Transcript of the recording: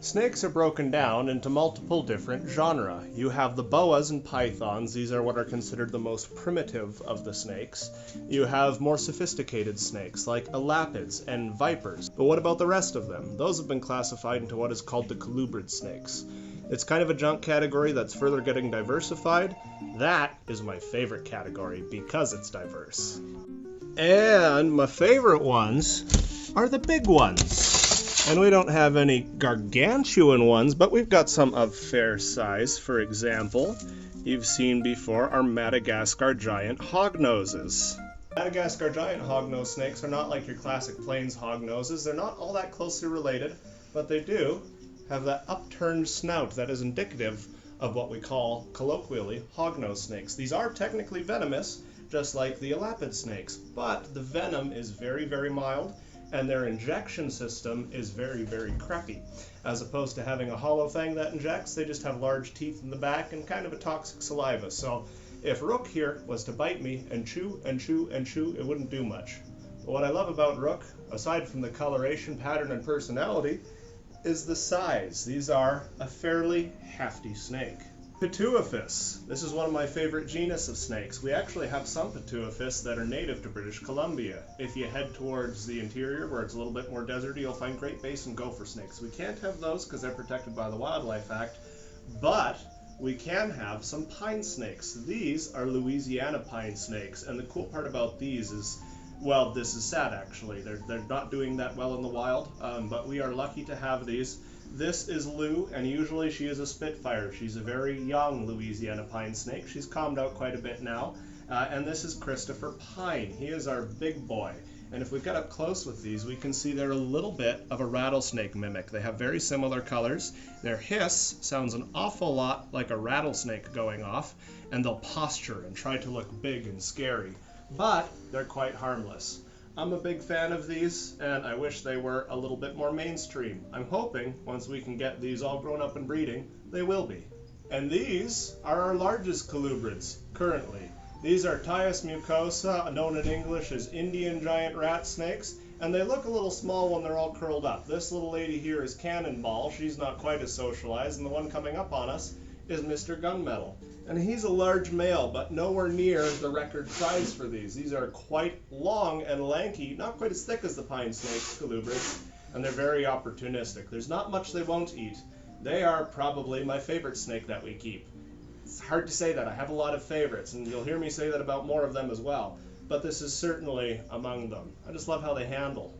Snakes are broken down into multiple different genera. You have the boas and pythons. These are what are considered the most primitive of the snakes. You have more sophisticated snakes like elapids and vipers. But what about the rest of them? Those have been classified into what is called the colubrid snakes. It's kind of a junk category that's further getting diversified. That is my favorite category because it's diverse. And my favorite ones are the big ones. And we don't have any gargantuan ones, but we've got some of fair size. For example, you've seen before our Madagascar giant hognoses. Madagascar giant hognose snakes are not like your classic plains hognoses. They're not all that closely related, but they do have that upturned snout that is indicative of what we call colloquially hognose snakes. These are technically venomous, just like the elapid snakes, but the venom is very, very mild, and their injection system is very, very crappy. As opposed to having a hollow fang that injects, they just have large teeth in the back and kind of a toxic saliva. So if Rook here was to bite me and chew and chew and chew, it wouldn't do much. But what I love about Rook, aside from the coloration, pattern, and personality, is the size. These are a fairly hefty snake. Pituophis. This is one of my favorite genus of snakes. We actually have some Pituophis that are native to British Columbia. If you head towards the interior where it's a little bit more deserty, you'll find Great Basin gopher snakes. We can't have those because they're protected by the Wildlife Act, but we can have some pine snakes. These are Louisiana pine snakes, and the cool part about these is, well, this is sad actually. They're not doing that well in the wild, but we are lucky to have these. This is Lou, and usually she is a Spitfire. She's a very young Louisiana pine snake. She's calmed out quite a bit now. And this is Christopher Pine. He is our big boy. And if we get up close with these, we can see they're a little bit of a rattlesnake mimic. They have very similar colors. Their hiss sounds an awful lot like a rattlesnake going off, and they'll posture and try to look big and scary. But they're quite harmless. I'm a big fan of these, and I wish they were a little bit more mainstream. I'm hoping, once we can get these all grown up and breeding, they will be. And these are our largest colubrids, currently. These are Tyus mucosa, known in English as Indian giant rat snakes, and they look a little small when they're all curled up. This little lady here is Cannonball. She's not quite as socialized, and the one coming up on us is Mr. Gunmetal. And he's a large male, but nowhere near the record size for these. These are quite long and lanky, not quite as thick as the pine snakes, colubrids, and they're very opportunistic. There's not much they won't eat. They are probably my favorite snake that we keep. It's hard to say that. I have a lot of favorites, and you'll hear me say that about more of them as well. But this is certainly among them. I just love how they handle.